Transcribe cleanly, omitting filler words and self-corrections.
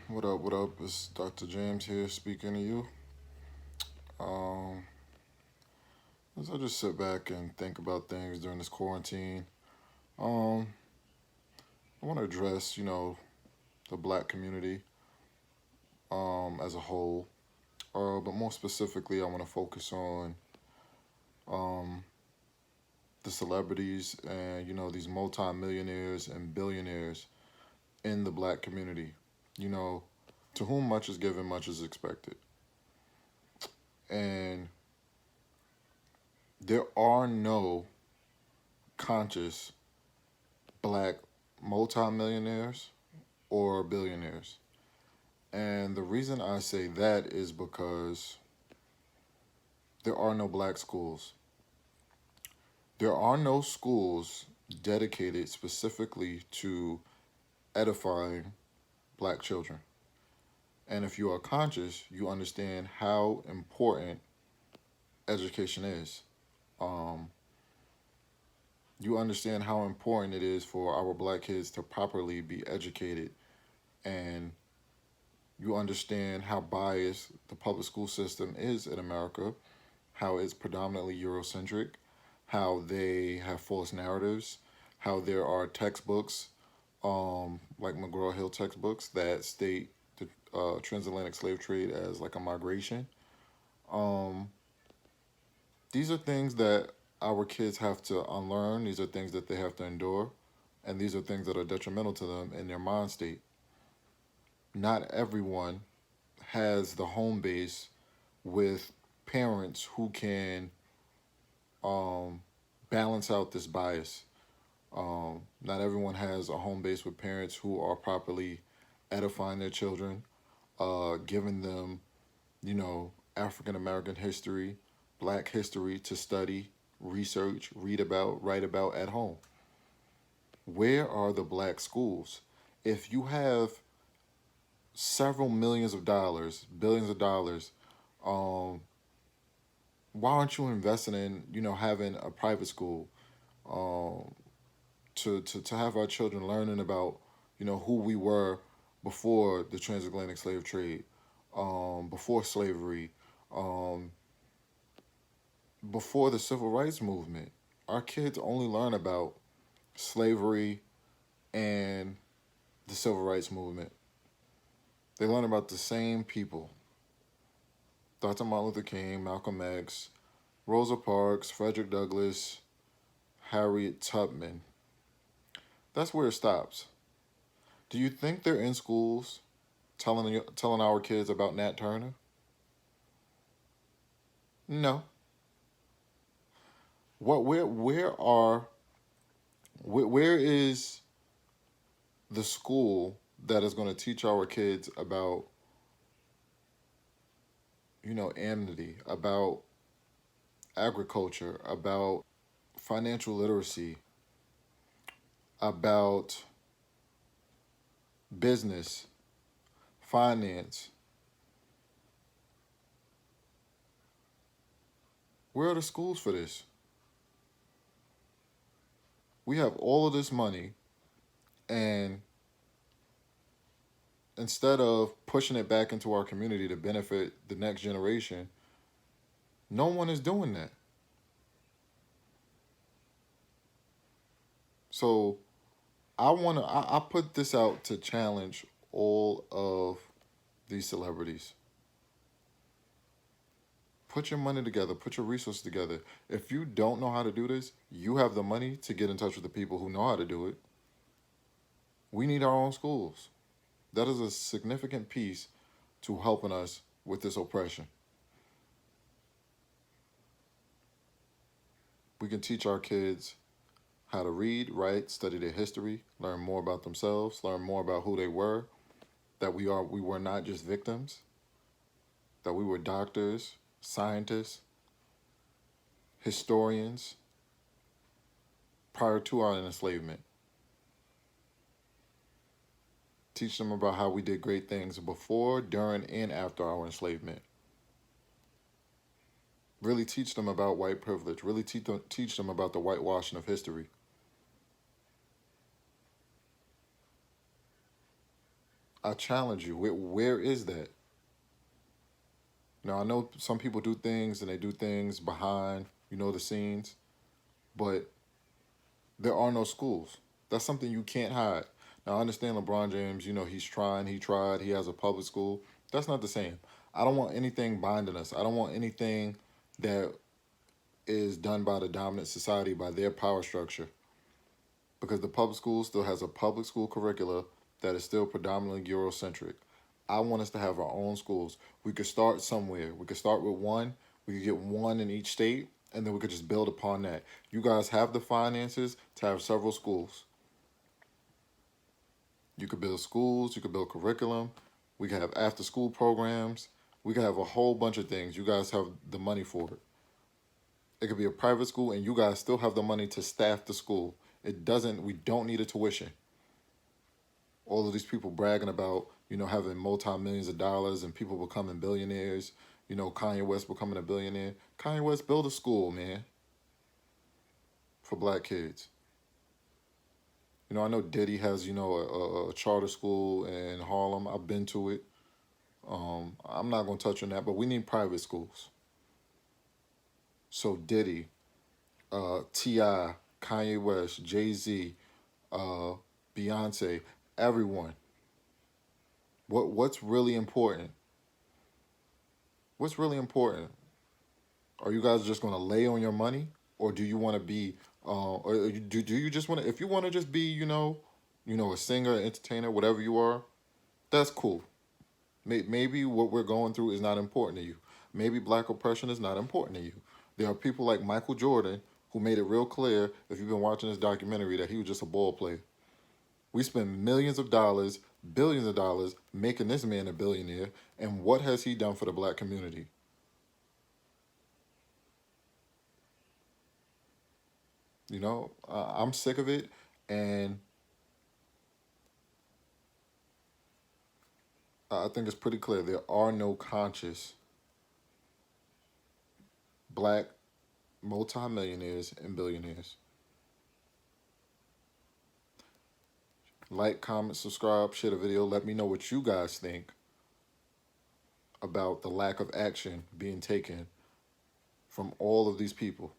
What up? What up? It's Dr. James here speaking to you. Um, as I just sit back and think about things during this quarantine, um, I want to address, the black community as a whole. But more specifically, I want to focus on um, the celebrities and, these multimillionaires and billionaires in the black community. You know, to whom much is given, much is expected. And there are no conscious black multimillionaires or billionaires. And the reason I say that is because there are no black schools. There are no schools dedicated specifically to edifying black children. And if you are conscious, you understand how important education is. Um, you understand how important it is for our black kids to properly be educated, and you understand how biased the public school system is in America, how it's predominantly Eurocentric, how they have false narratives, how there are textbooks, like McGraw Hill textbooks that state the transatlantic slave trade as like a migration. Um, these are things that our kids have to unlearn. These are things that they have to endure, and these are things that are detrimental to them in their mind state. Not everyone has the home base with parents who can um, balance out this bias. Not everyone has a home base with parents who are properly edifying their children, giving them, African American history, black history to study, research, read about, write about at home. Where are the black schools? If you have several millions of dollars, billions of dollars, um, why aren't you investing in, having a private school, um, to have our children learning about, who we were before the transatlantic slave trade, before slavery, um, before the civil rights movement? Our kids only learn about slavery and the civil rights movement. They learn about the same people: Dr. Martin Luther King, Malcolm X, Rosa Parks, Frederick Douglass, Harriet Tubman. That's where it stops. Do you think they're in schools telling our kids about Nat Turner? No. What where is the school that is going to teach our kids about, amnesty, about agriculture, about financial literacy, about business, finance? Where are the schools for this? We have all of this money, and instead of pushing it back into our community to benefit the next generation, no one is doing that. So I put this out to challenge all of these celebrities. Put your money together, put your resources together. If you don't know how to do this, you have the money to get in touch with the people who know how to do it. We need our own schools. That is a significant piece to helping us with this oppression. We can teach our kids how to read, write, study their history, learn more about themselves, learn more about who they were, that we were not just victims, that we were doctors, scientists, historians prior to our enslavement. Teach them about how we did great things before, during, and after our enslavement. Really teach them about white privilege. Really teach them about the whitewashing of history. I challenge you. Where is that? Now I know some people do things and they do things behind, the scenes, but there are no schools. That's something you can't hide. Now I understand LeBron James, he's trying, he tried, he has a public school. That's not the same. I don't want anything binding us. I don't want anything that is done by the dominant society, by their power structure. Because the public school still has a public school curricula that is still predominantly Eurocentric. I want us to have our own schools. We could start somewhere. We could start with one. We could get one in each state, and then we could just build upon that. You guys have the finances to have several schools. You could build schools. You could build curriculum. We could have after-school programs. We could have a whole bunch of things. You guys have the money for it. It could be a private school, and you guys still have the money to staff the school. We don't need a tuition. All of these people bragging about, having multi-millions of dollars and people becoming billionaires, Kanye West becoming a billionaire. Kanye West built a school, man, for black kids. I know Diddy has, a charter school in Harlem. I've been to it. I'm not going to touch on that, but we need private schools. So Diddy, T.I., Kanye West, Jay-Z, Beyonce, everyone. What's really important? What's really important? Are you guys just going to lay on your money, or do you want to be, or do you just want to? If you want to just be, a singer, entertainer, whatever you are, that's cool. Maybe what we're going through is not important to you. Maybe black oppression is not important to you. There are people like Michael Jordan who made it real clear, if you've been watching this documentary, that he was just a ball player. We spend millions of dollars, billions of dollars making this man a billionaire, and what has he done for the black community? I'm sick of it, and I think it's pretty clear there are no conscious black multimillionaires and billionaires. Like, comment, subscribe, share the video. Let me know what you guys think about the lack of action being taken from all of these people.